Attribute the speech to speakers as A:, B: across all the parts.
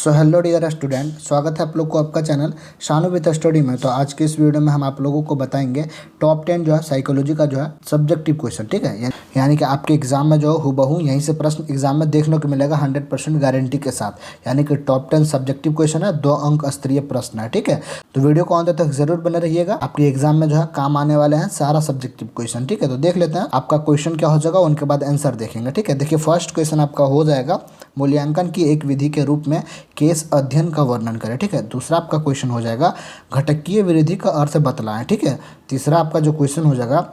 A: So hello dear student, स्वागत है आप लोग को आपका चैनल शानू विद स्टडी में। तो आज के इस वीडियो में हम आप लोगों को बताएंगे टॉप 10 जो है साइकोलॉजी का जो है सब्जेक्टिव क्वेश्चन। ठीक है, यानी कि आपके एग्जाम में जो हुबहू यहीं से प्रश्न एग्जाम में देखने को मिलेगा 100% गारंटी के साथ। यानी कि टॉप 10 सब्जेक्टिव क्वेश्चन है, 2 अंक स्तरीय प्रश्न है। ठीक है, तो वीडियो को अंत तक जरूर बने रहिएगा, आपके एग्जाम में जो है काम आने वाले हैं सारा सब्जेक्टिव क्वेश्चन। ठीक है, तो देख लेते हैं आपका क्वेश्चन क्या हो जाएगा, उनके बाद आंसर देखेंगे। ठीक है, देखिए फर्स्ट क्वेश्चन आपका हो जाएगा मूल्यांकन की एक विधि के रूप में केस अध्ययन का वर्णन करें। ठीक है, दूसरा आपका क्वेश्चन हो जाएगा घटकीय वृद्धि का अर्थ बतलाएं। ठीक है, तीसरा आपका जो क्वेश्चन हो जाएगा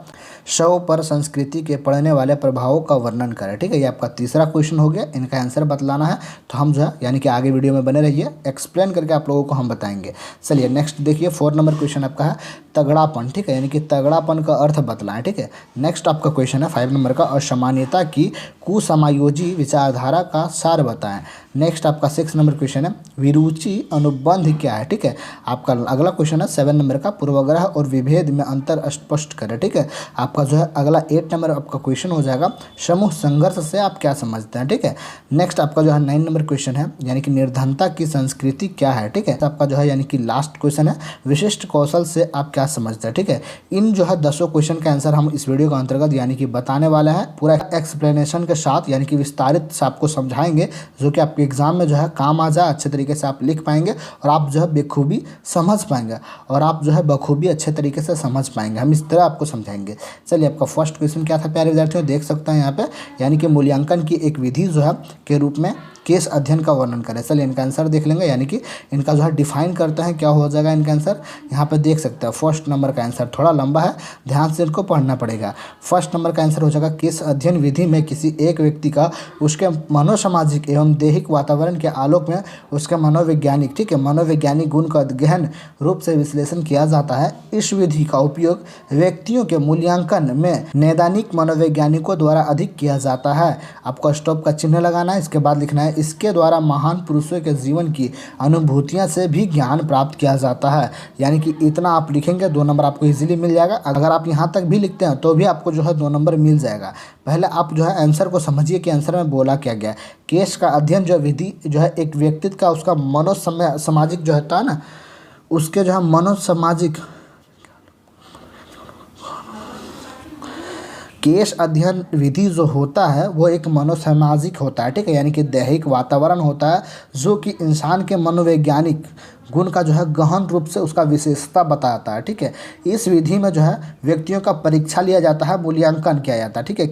A: शव पर संस्कृति के पड़ने वाले प्रभावों का वर्णन करें। ठीक है, ये आपका तीसरा क्वेश्चन हो गया, इनका आंसर बतलाना है। तो हम जो है यानी कि आगे वीडियो में बने रहिए, एक्सप्लेन करके आप लोगों को हम बताएंगे। चलिए नेक्स्ट देखिए, 4 नंबर क्वेश्चन आपका है तगड़ापन। ठीक है, यानी कि तगड़ापन का अर्थ बतलाएं। ठीक है, नेक्स्ट आपका क्वेश्चन है 5 नंबर का असामान्यता की कुसमायोजी विचारधारा का सार बताएं। नेक्स्ट आपका 6 नंबर क्वेश्चन है विरुचि अनुबंध क्या है। ठीक है, आपका अगला क्वेश्चन है 7 नंबर का पूर्वग्रह और विभेद में अंतर स्पष्ट करें। ठीक है, आपका जो है अगला 8 नंबर आपका क्वेश्चन हो जाएगा समूह संघर्ष से आप क्या समझते हैं। ठीक है, नेक्स्ट आपका जो है 9 नंबर क्वेश्चन है यानी कि निर्धनता की संस्कृति क्या है। ठीक है, आपका जो है यानी कि लास्ट क्वेश्चन है विशिष्ट कौशल से आप क्या समझते हैं। ठीक है, इन जो है 10 क्वेश्चन का आंसर हम इस वीडियो के अंतर्गत यानी कि बताने वाले हैं, पूरा एक्सप्लेनेशन के साथ यानी कि विस्तारित से आपको समझाएंगे, जो कि आपके एग्जाम में जो है काम आ जाए, अच्छे तरीके से आप लिख पाएंगे और आप जो है बेखूबी समझ पाएंगे और आप जो है बखूबी अच्छे तरीके से समझ पाएंगे। हम इस तरह आपको समझाएंगे। चलिए आपका फर्स्ट क्वेश्चन क्या था प्यारे विद्यार्थियों, देख सकते हैं यहाँ पे, यानी कि मूल्यांकन की एक विधि जो है के रूप में केस अध्ययन का वर्णन करें। चलिए इनका आंसर देख लेंगे, यानी कि इनका जो है डिफाइन करते हैं क्या हो जाएगा इनका आंसर। यहाँ पे देख सकते हैं फर्स्ट नंबर का आंसर थोड़ा लंबा है, ध्यान से इनको पढ़ना पड़ेगा। फर्स्ट नंबर का आंसर हो जाएगा केस अध्ययन विधि में किसी एक व्यक्ति का उसके मनोसामाजिक एवं दैहिक वातावरण के आलोक में उसके मनोवैज्ञानिक, ठीक है, मनोवैज्ञानिक गुण का गहन रूप से विश्लेषण किया जाता है। इस विधि का उपयोग व्यक्तियों के मूल्यांकन में नैदानिक मनोवैज्ञानिकों द्वारा अधिक किया जाता है। आपको स्टॉप का चिन्ह लगाना है, इसके बाद लिखना है इसके द्वारा महान पुरुषों के जीवन की अनुभूतियां से भी ज्ञान प्राप्त किया जाता है। यानी कि इतना आप लिखेंगे 2 नंबर आपको इजीली मिल जाएगा। अगर आप यहाँ तक भी लिखते हैं तो भी आपको जो है 2 नंबर मिल जाएगा। पहले आप जो है आंसर को समझिए कि आंसर में बोला क्या गया। केस का अध्ययन जो विधि जो है एक व्यक्तित्व का उसका मनोसामाजिक जो होता है ना, उसके जो है मनोसामाजिक केस अध्ययन विधि जो होता है वो एक मनोसामाजिक होता है। ठीक है, यानी कि दैहिक वातावरण होता है जो कि इंसान के मनोवैज्ञानिक गुण का जो है गहन रूप से उसका विशेषता बताता है। ठीक है, इस विधि में जो है व्यक्तियों का परीक्षा लिया जाता है, मूल्यांकन किया जाता है। ठीक है,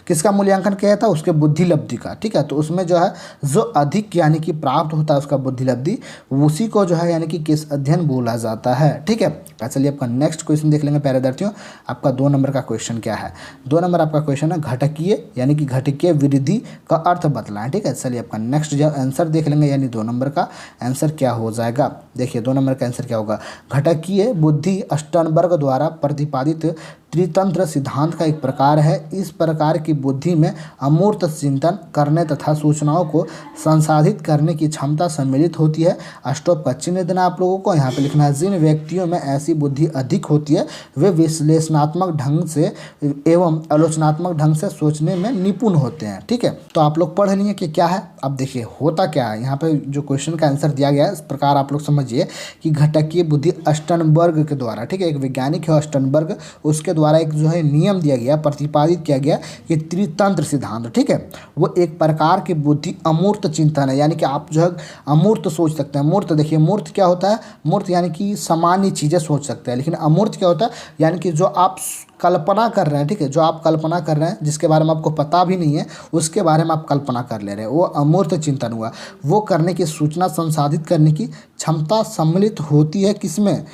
A: किसका मूल्यांकन किया जाता है, उसके बुद्धि लब्धि का। ठीक है, तो उसमें जो है जो अधिक यानी कि प्राप्त होता है उसका बुद्धि लब्धि, उसी को जो है यानी कि केस अध्ययन बोला जाता है। ठीक है, चलिए आपका नेक्स्ट क्वेश्चन देख लेंगे प्यारे विद्यार्थियों। आपका 2 नंबर का क्वेश्चन क्या है, 2 नंबर आपका क्वेश्चन है घटकीय यानी कि घटकीय वृद्धि का अर्थ बतलाएं। ठीक है, चलिए आपका नेक्स्ट जो आंसर देख लेंगे, यानी 2 नंबर का आंसर क्या हो जाएगा। देखिए 2 नंबर का आंसर क्या होगा, घटकीय बुद्धि स्टर्नबर्ग द्वारा प्रतिपादित त्रितंत्र सिद्धांत का एक प्रकार है। इस प्रकार की बुद्धि में अमूर्त चिंतन करने तथा सूचनाओं को संसाधित करने की क्षमता सम्मिलित होती है। स्टॉप का चिन्ह देना आप लोगों को, यहाँ पे लिखना है जिन व्यक्तियों में ऐसी बुद्धि अधिक होती है वे विश्लेषणात्मक ढंग से एवं आलोचनात्मक ढंग से सोचने में निपुण होते हैं। ठीक है, तो आप लोग पढ़ लिए कि क्या है। अब देखिए होता क्या है, यहाँ पे जो क्वेश्चन का आंसर दिया गया है इस प्रकार आप लोग समझिए कि घटकीय बुद्धि स्टर्नबर्ग के द्वारा, ठीक है, एक वैज्ञानिक है स्टर्नबर्ग, उसके द्वारा एक जो है नियम दिया गया, प्रतिपादित किया गया कि त्रितंत्र सिद्धांत, ठीक है, वो एक प्रकार की बुद्धि अमूर्त चिंतन है। यानी कि आप जो है अमूर्त सोच सकते हैं। मूर्त देखिए, मूर्त क्या होता है, मूर्त यानी कि सामान्य चीज़ें सोच सकते हैं, लेकिन अमूर्त क्या होता है, यानी कि जो आप कल्पना कर रहे हैं, ठीक है, जो आप कल्पना कर रहे हैं जिसके बारे में आपको पता भी नहीं है उसके बारे में आप कल्पना कर ले रहे हैं, वो अमूर्त चिंतन हुआ। वो करने की सूचना संसाधित करने की क्षमता सम्मिलित होती है किसमें,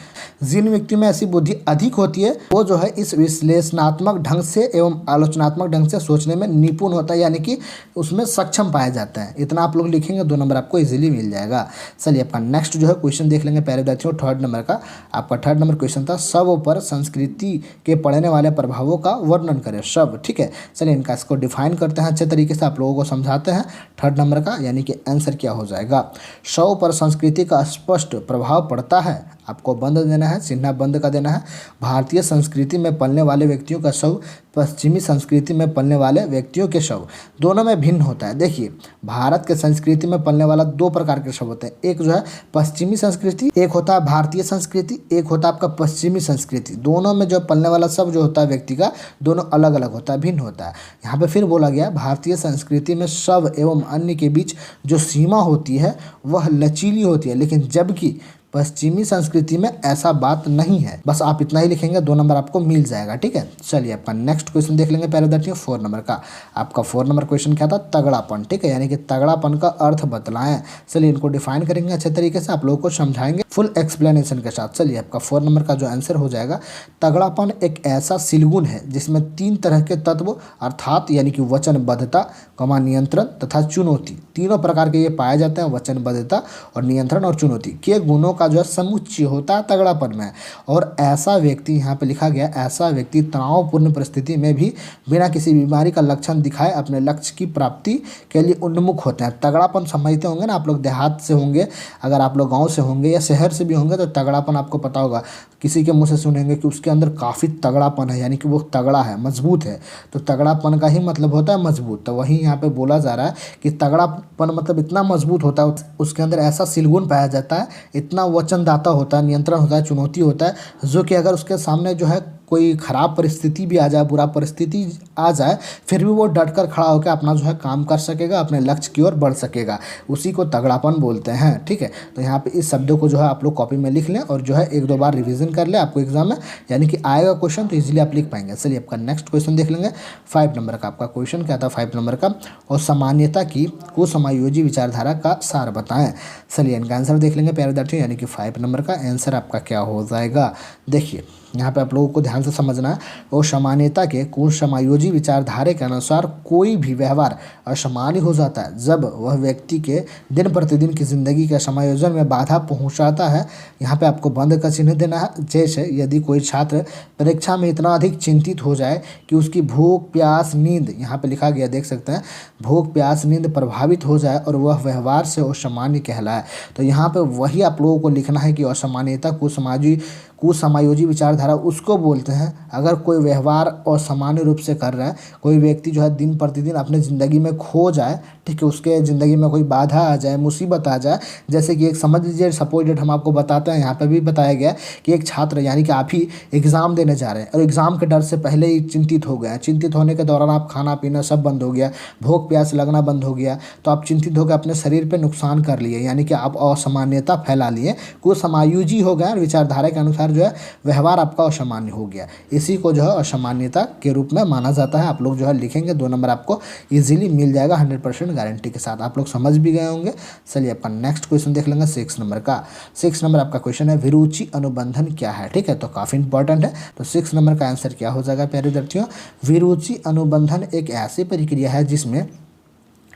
A: जिन व्यक्ति में ऐसी बुद्धि अधिक होती है वो जो है इस विश्लेषणात्मक ढंग से एवं आलोचनात्मक ढंग से सोचने में निपुण होता है, यानी कि उसमें सक्षम पाए जाते हैं। इतना आप लोग लिखेंगे 2 नंबर आपको इजीली मिल जाएगा। चलिए आपका नेक्स्ट जो है क्वेश्चन देख लेंगे प्यारे विद्यार्थियों, 3rd नंबर का। आपका 3rd नंबर क्वेश्चन था शव पर संस्कृति के पड़ने वाले प्रभावों का वर्णन करें। शव, ठीक है, चलिए इनका इसको डिफाइन करते हैं अच्छे तरीके से, आप लोगों को समझाते हैं। 3rd नंबर का यानी कि आंसर क्या हो जाएगा, शव पर संस्कृति का स्पष्ट प्रभाव पड़ता है। आपको बंद देना है, चिन्ह बंद का देना है। भारतीय संस्कृति में पलने वाले व्यक्तियों का शव पश्चिमी संस्कृति में पलने वाले व्यक्तियों के शव दोनों में भिन्न होता है। देखिए, भारत के संस्कृति में पलने वाला दो प्रकार के शव होते हैं, एक जो है पश्चिमी संस्कृति, एक होता है भारतीय संस्कृति, एक होता है आपका पश्चिमी संस्कृति। दोनों में जो पलने वाला शव जो होता है व्यक्ति का, दोनों अलग अलग होता है, भिन्न होता है। यहाँ पे फिर बोला गया भारतीय संस्कृति में शव एवं अन्य के बीच जो सीमा होती है वह लचीली होती है, लेकिन जबकि पश्चिमी संस्कृति में ऐसा बात नहीं है। बस आप इतना ही लिखेंगे, 2 नंबर आपको मिल जाएगा। ठीक है, चलिए आपका नेक्स्ट क्वेश्चन देख लेंगे प्यारे विद्यार्थियों। 4 नंबर का आपका 4 नंबर क्वेश्चन क्या था? तगड़ापन। ठीक है, यानी कि तगड़ापन का अर्थ बतलाएं। चलिए इनको डिफाइन करेंगे अच्छे तरीके से, आप लोगों को समझाएंगे फुल एक्सप्लेनेशन के साथ। चलिए आपका 4 नंबर का जो आंसर हो जाएगा, तगड़ापन एक ऐसा सिलगुण है जिसमें 3 तरह के तत्व अर्थात यानी कि वचनबद्धता, नियंत्रण तथा चुनौती, तीनों प्रकार के ये पाए जाते हैं। वचनबद्धता और नियंत्रण और चुनौती के गुणों का जो है समुच्चय होता है तगड़ापन में। और ऐसा व्यक्ति, यहाँ पे लिखा गया, ऐसा व्यक्ति तनावपूर्ण परिस्थिति में भी बिना किसी बीमारी का लक्षण दिखाए अपने लक्ष्य की प्राप्ति के लिए उन्मुख होते हैं। तगड़ापन समझते होंगे ना आप लोग, देहात से होंगे, अगर आप लोग गाँव से होंगे या शहर से भी होंगे तो तगड़ापन आपको पता होगा। किसी के मुँह से सुनेंगे कि उसके अंदर काफ़ी तगड़ापन है, यानी कि वो तगड़ा है, मजबूत है। तो तगड़ापन का ही मतलब होता है मजबूत। तो वही यहाँ पे बोला जा रहा है कि तगड़ापन मतलब इतना मजबूत होता है, उसके अंदर ऐसा सिलगुण पाया जाता है, इतना वचनदाता होता है, नियंत्रण होता है, चुनौती होता है, जो कि अगर उसके सामने जो है कोई ख़राब परिस्थिति भी आ जाए, बुरा परिस्थिति आ जाए, फिर भी वो डट कर खड़ा होकर अपना जो है काम कर सकेगा, अपने लक्ष्य की ओर बढ़ सकेगा। उसी को तगड़ापन बोलते हैं। ठीक है, तो यहाँ पे इस शब्दों को जो है आप लोग कॉपी में लिख लें और जो है 1-2 बार रिवीजन कर ले, आपको एग्जाम में यानी कि आएगा क्वेश्चन तो इजीली आप लिख पाएंगे। चलिए आपका नेक्स्ट क्वेश्चन देख लेंगे। 5 नंबर का आपका क्वेश्चन क्या था? 5 नंबर का, और सामान्यता की कुसमायोजी विचारधारा का सार बताएं। चलिए इनका आंसर देख लेंगे प्यारे विद्यार्थियों, यानी कि 5 नंबर का आंसर आपका क्या हो जाएगा? देखिए यहाँ पे आप लोगों को ध्यान से समझना है। और सामान्यता के कुसमायोजी विचारधारा के अनुसार कोई भी व्यवहार असामान्य हो जाता है जब वह व्यक्ति के दिन प्रतिदिन की जिंदगी के समायोजन में बाधा पहुंचाता है। यहाँ पे आपको बंद का चिन्ह देना है। जैसे यदि कोई छात्र परीक्षा में इतना अधिक चिंतित हो जाए कि उसकी भूख प्यास नींद, यहाँ पे लिखा गया देख सकते हैं, भूख प्यास नींद प्रभावित हो जाए और वह व्यवहार से असामान्य कहलाए। तो यहाँ पे वही आप लोगों को लिखना है कि असामान्यता कुसमायोजी विचारधारा उसको बोलते हैं अगर कोई व्यवहार असामान्य रूप से कर रहा है, कोई व्यक्ति जो है दिन प्रतिदिन अपने ज़िंदगी में खो जाए, ठीक है, उसके ज़िंदगी में कोई बाधा आ जाए, मुसीबत आ जाए। जैसे कि एक समझ लीजिए, सपोज डेट हम आपको बताते हैं, यहाँ पे भी बताया गया कि एक छात्र यानी कि आप ही एग्ज़ाम देने जा रहे हैं और एग्ज़ाम के डर से पहले ही चिंतित हो गए हैं। चिंतित होने के दौरान आप खाना पीना सब बंद हो गया, भूख प्यास लगना बंद हो गया, तो आप चिंतित होकर अपने शरीर पर नुकसान कर लिए, यानी कि आप असामान्यता फैला लिए, कुसमायोजी हो गया। विचारधारा के अनुसार जो है व्यवहार आपका असामान्य हो गया। इसी को जो है असामान्यता के रूप में माना जाता है। आप लोग जो है लिखेंगे, 2 नंबर आपको इजीली मिल जाएगा 100% गारंटी के साथ। आप लोग समझ भी गए होंगे। चलिए आपका नेक्स्ट क्वेश्चन देख लेंगे 6 नंबर का। 6 नंबर आपका क्वेश्चन है, विरुचि अनुबंधन क्या है? ठीक है, तो काफ़ी इंपॉर्टेंट है। तो 6 नंबर का आंसर क्या हो जाएगा प्यारे विद्यार्थियों? विरुचि अनुबंधन एक ऐसी प्रक्रिया है जिसमें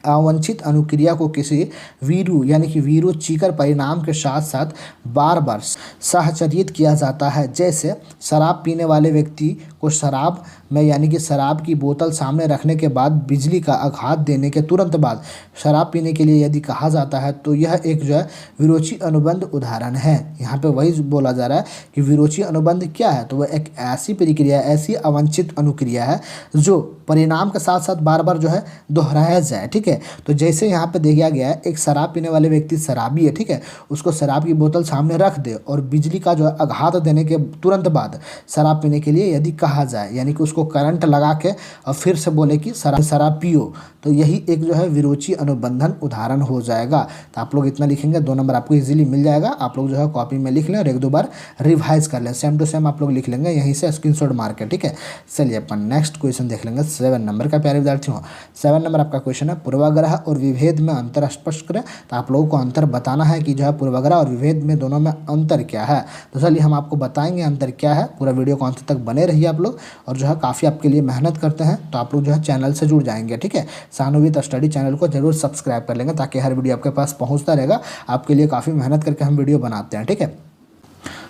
A: अवांछित अनुक्रिया को किसी वीरु यानी कि विरुचिकर परिणाम के साथ साथ बार बार सहचरित किया जाता है। जैसे शराब पीने वाले व्यक्ति को शराब में यानी कि शराब की बोतल सामने रखने के बाद बिजली का आघात देने के तुरंत बाद शराब पीने के लिए यदि कहा जाता है तो यह एक जो है विरुचि अनुबंध उदाहरण है। यहाँ पे वही बोला जा रहा है कि विरुचि अनुबंध क्या है, तो वह एक ऐसी प्रक्रिया, ऐसी अवांछित अनुक्रिया है जो परिणाम के साथ साथ बार बार जो है दोहराया जाए। ठीक है, तो जैसे यहाँ पे देखा गया है, एक शराब पीने वाले व्यक्ति शराबी है, ठीक है, उसको शराब की बोतल सामने रख दे और बिजली का जो है आघात देने के तुरंत बाद शराब पीने के लिए यदि कहा जाए, यानी कि उसको करंट लगा के और फिर से बोले कि शराब पियो, तो यही एक जो है विरुचि अनुबंधन उदाहरण हो जाएगा। तो आप लोग इतना लिखेंगे, 2 नंबर आपको इजीली मिल जाएगा। आप लोग जो है कॉपी में लिख लें और 1-2 बार रिवाइज कर लें, सेम टू सेम आप लोग लिख लेंगे, यहीं से स्क्रीनशॉट मार के। ठीक है, चलिए अपन नेक्स्ट क्वेश्चन देख लेंगे 7 नंबर का प्यारे विद्यार्थियों। 7 नंबर आपका क्वेश्चन है, पूर्वाग्रह और विभेद में अंतर स्पष्ट करें। तो आप लोगों को अंतर बताना है कि जो है पूर्वाग्रह और विभेद में दोनों में अंतर क्या है। तो चलिए हम आपको बताएंगे अंतर क्या है। पूरा वीडियो को अंत तक बने रहिए आप लोग, और जो है काफ़ी आपके लिए मेहनत करते हैं, तो आप लोग जो है चैनल से जुड़ जाएंगे। ठीक है, शानुवित स्टडी चैनल को जरूर सब्सक्राइब कर लेंगे ताकि हर वीडियो आपके पास पहुंचता रहेगा। आपके लिए काफ़ी मेहनत करके हम वीडियो बनाते हैं। ठीक है,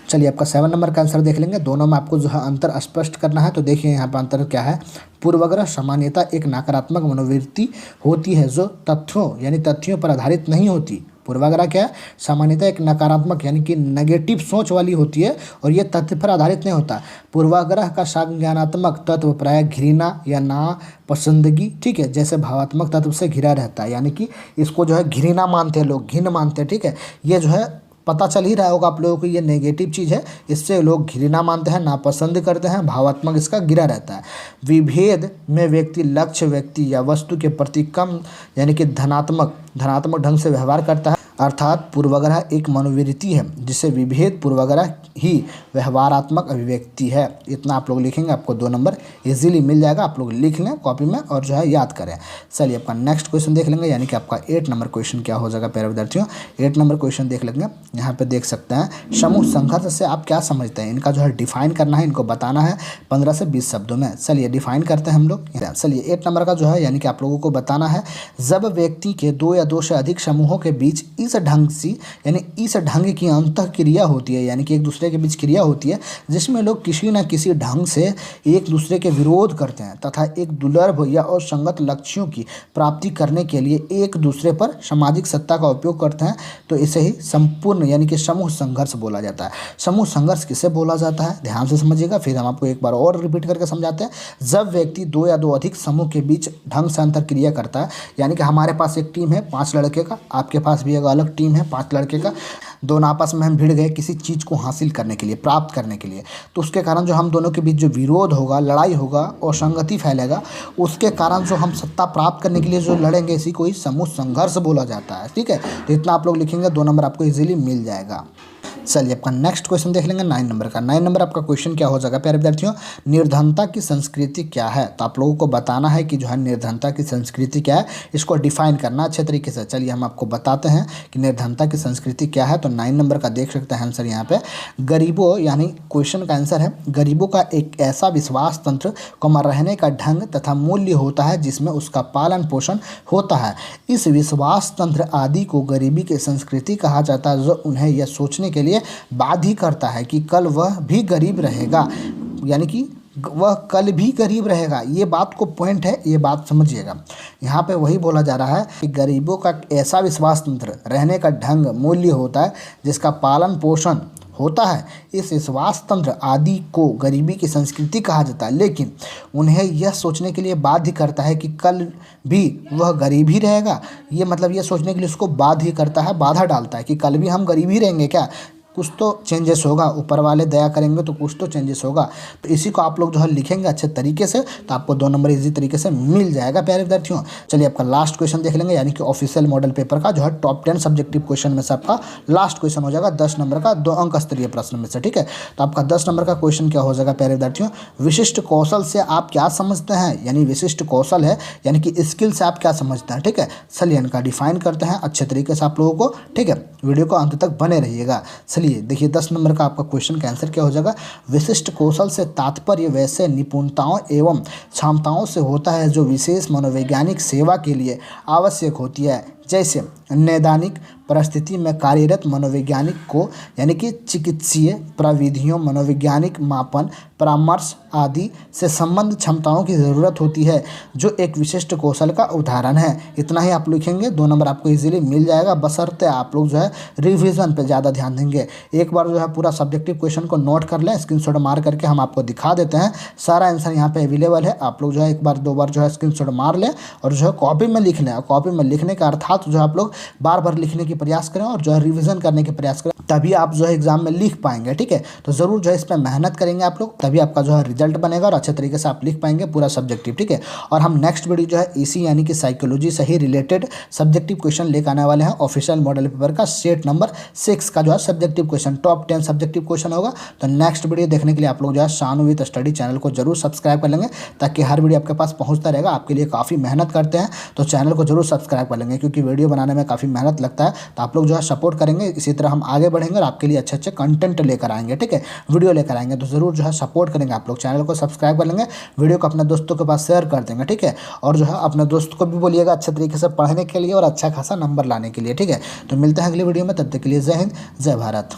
A: चलिए आपका 7 नंबर का आंसर देख लेंगे। दोनों में आपको जो है अंतर स्पष्ट करना है। तो देखिए यहाँ पर अंतर क्या है। पूर्वाग्रह सामान्यतः एक नकारात्मक मनोवृत्ति होती है जो तथ्यों यानी तथ्यों पर आधारित नहीं होती। पूर्वाग्रह क्या है? सामान्यतः एक नकारात्मक यानी कि नेगेटिव सोच वाली होती है और ये तथ्य पर आधारित नहीं होता। पूर्वाग्रह का संज्ञानात्मक तत्व प्राय घृणा या नापसंदगी, ठीक है, जैसे भावात्मक तत्व से घिरा रहता है, यानी कि इसको जो है घृणा मानते हैं लोग, घिन मानते हैं, ठीक है। ये जो है पता चल ही रहा होगा आप लोगों को, ये नेगेटिव चीज़ है, इससे लोग घृणा मानते हैं, नापसंद करते हैं, भावात्मक इसका गिरा रहता है। विभेद में व्यक्ति लक्ष्य व्यक्ति या वस्तु के प्रति कम यानी कि धनात्मक ढंग से व्यवहार करता है, अर्थात पूर्वाग्रह एक मनोवृत्ति है जिसे विभेद पूर्वाग्रह ही व्यवहारात्मक अभिव्यक्ति है। इतना आप लोग लिखेंगे, आपको 2 नंबर इजीली मिल जाएगा। आप लोग लिख लें कॉपी में और जो है याद करें। चलिए आपका नेक्स्ट क्वेश्चन देख लेंगे, यानी कि आपका 8 नंबर क्वेश्चन क्या हो जाएगा प्यारे विद्यार्थियों। 8 नंबर क्वेश्चन देख लेंगे। यहाँ पे देख सकते हैं समूह संघर्ष से आप क्या समझते हैं, इनका जो है डिफाइन करना है, इनको बताना है 15 से 20 शब्दों में। चलिए डिफाइन करते हैं हम लोग। चलिए 8 नंबर का जो है यानी कि आप लोगों को बताना है, जब व्यक्ति के 2 या 2 से अधिक समूहों के बीच इस ढंग की अंतः क्रिया होती है, यानी कि एक दूसरे के बीच क्रिया होती है जिसमें लोग किसी न किसी ढंग से एक दूसरे के विरोध करते हैं तथा एक दुर्लभ या असंगत लक्ष्यों की प्राप्ति करने के लिए एक दूसरे पर सामाजिक सत्ता का उपयोग करते हैं, तो इसे ही संपूर्ण यानी कि समूह संघर्ष बोला जाता है। समूह संघर्ष किसे बोला जाता है, ध्यान से समझिएगा, फिर हम आपको एक बार और रिपीट करके समझाते हैं। जब व्यक्ति 2 या 2 अधिक समूह के बीच ढंग से अंतर क्रिया करता है, यानी कि हमारे पास एक टीम है 5 लड़के का, आपके पास भी एक अलग टीम है 5 लड़के का, दोनों आपस में हम भिड़ गए किसी चीज़ को हासिल करने के लिए, प्राप्त करने के लिए, तो उसके कारण जो हम दोनों के बीच जो विरोध होगा, लड़ाई होगा और संगति फैलेगा, उसके कारण जो हम सत्ता प्राप्त करने के लिए जो लड़ेंगे, इसी को ही समूह संघर्ष बोला जाता है। ठीक है, तो इतना आप लोग लिखेंगे, 2 नंबर आपको इजीली मिल जाएगा। चलिए आपका नेक्स्ट क्वेश्चन देख लेंगे 9 नंबर का। 9 नंबर आपका क्वेश्चन क्या हो जाएगा प्यारे विद्यार्थियों, निर्धनता की संस्कृति क्या है। तो आप लोगों को बताना है कि जो है निर्धनता की संस्कृति क्या है, इसको डिफाइन करना अच्छे तरीके से। चलिए हम आपको बताते हैं कि निर्धनता की संस्कृति क्या है। तो 9 नंबर का देख सकते हैं आंसर यहाँ पे, गरीबों यानी क्वेश्चन का आंसर है, गरीबों का एक ऐसा विश्वास तंत्र को रहने का ढंग तथा मूल्य होता है जिसमें उसका पालन पोषण होता है। इस विश्वास तंत्र आदि को गरीबी की संस्कृति कहा जाता है, जो उन्हें यह सोचने के लिए बाध्य करता है कि कल वह भी गरीब रहेगा, यानी कि वह कल भी गरीब रहेगा। ये बात को पॉइंट है, ये बात समझिएगा। यहाँ पे वही बोला जा रहा है कि गरीबों का ऐसा विश्वास तंत्र, रहने का ढंग, मूल्य होता है जिसका पालन पोषण होता है। इस विश्वास तंत्र आदि को गरीबी की संस्कृति कहा जाता है, लेकिन उन्हें यह सोचने के लिए बाध्य करता है कि कल भी वह गरीब ही रहेगा। ये मतलब ये सोचने के लिए उसको बाध्य करता है, बाधा डालता है कि कल भी हम गरीब ही रहेंगे क्या, कुछ तो चेंजेस होगा, ऊपर वाले दया करेंगे तो कुछ तो चेंजेस होगा। तो इसी को आप लोग जो है लिखेंगे अच्छे तरीके से, तो आपको 2 नंबर इजी तरीके से मिल जाएगा प्यारे विद्यार्थियों। चलिए आपका लास्ट क्वेश्चन देख लेंगे, यानी कि ऑफिशियल मॉडल पेपर का जो है टॉप 10 सब्जेक्टिव क्वेश्चन में से आपका लास्ट क्वेश्चन हो जाएगा 10 नंबर का, 2 अंक स्तरीय प्रश्न में से। ठीक है, तो आपका 10 नंबर का क्वेश्चन क्या हो जाएगा प्यारे विद्यार्थियों, विशिष्ट कौशल से आप क्या समझते हैं, यानी विशिष्ट कौशल है यानी कि स्किल से आप क्या समझते हैं। ठीक है, चलिए इनका डिफाइन करते हैं अच्छे तरीके से आप लोगों को। ठीक है, वीडियो को अंत तक बने रहिएगा। चलिए देखिए 10 नंबर का आपका क्वेश्चन का आंसर क्या हो जाएगा, विशिष्ट कौशल से तात्पर्य वैसे निपुणताओं एवं क्षमताओं से होता है जो विशेष मनोवैज्ञानिक सेवा के लिए आवश्यक होती है, जैसे नैदानिक परिस्थिति में कार्यरत मनोवैज्ञानिक को, यानी कि चिकित्सीय प्रविधियों, मनोवैज्ञानिक मापन, परामर्श आदि से संबंध क्षमताओं की ज़रूरत होती है, जो एक विशिष्ट कौशल का उदाहरण है। इतना ही आप लिखेंगे, 2 नंबर आपको इजीली मिल जाएगा, बशर्ते आप लोग जो है रिवीजन पे ज़्यादा ध्यान देंगे। एक बार जो है पूरा सब्जेक्टिव क्वेश्चन को नोट कर लें, स्क्रीनशॉट मार करके हम आपको दिखा देते हैं, सारा आंसर यहाँ पे अवेलेबल है। आप लोग जो है 1-2 बार जो है स्क्रीनशॉट मार लें और जो है कॉपी में लिख लें। कॉपी में लिखने का अर्थात जो है आप लोग बार लिखने की प्रयास करें और जो है रिवीजन करने के प्रयास करें, तभी आप जो है एग्जाम में लिख पाएंगे। ठीक है, तो जरूर जो है इस पर मेहनत करेंगे आप लोग, तभी आपका जो है रिजल्ट बनेगा और अच्छे तरीके से आप लिख पाएंगे पूरा सब्जेक्टिव। ठीक है, और हम नेक्स्ट वीडियो जो है इसी यानी कि साइकोलॉजी से ही रिलेटेड सब्जेक्टिव क्वेश्चन लेकर आने वाले हैं। ऑफिशियल मॉडल पेपर का सेट नंबर 6 का जो है subjective question, top 10 subjective question होगा। तो नेक्स्ट वीडियो देखने के लिए आप लोग जो है शानू विद स्टडी चैनल को जरूर सब्सक्राइब कर लेंगे, ताकि हर वीडियो आपके पास पहुंचता रहेगा। आपके लिए काफ़ी मेहनत करते हैं, तो चैनल को जरूर सब्सक्राइब कर लेंगे, क्योंकि वीडियो बनाने में काफ़ी मेहनत लगता है। तो आप लोग जो है सपोर्ट करेंगे, इसी तरह हम आगे बढ़ेंगे और आपके लिए अच्छे अच्छे कंटेंट लेकर आएंगे। ठीक है, वीडियो लेकर आएंगे, तो जरूर जो है सपोर्ट करेंगे आप लोग, चैनल को सब्सक्राइब कर लेंगे, वीडियो को अपने दोस्तों के पास शेयर कर देंगे। ठीक है, और जो है अपने दोस्त को भी बोलिएगा अच्छे तरीके से पढ़ने के लिए और अच्छा खासा नंबर लाने के लिए। ठीक है, तो मिलते हैं अगली वीडियो में, तब तक के लिए जय हिंद, जय भारत।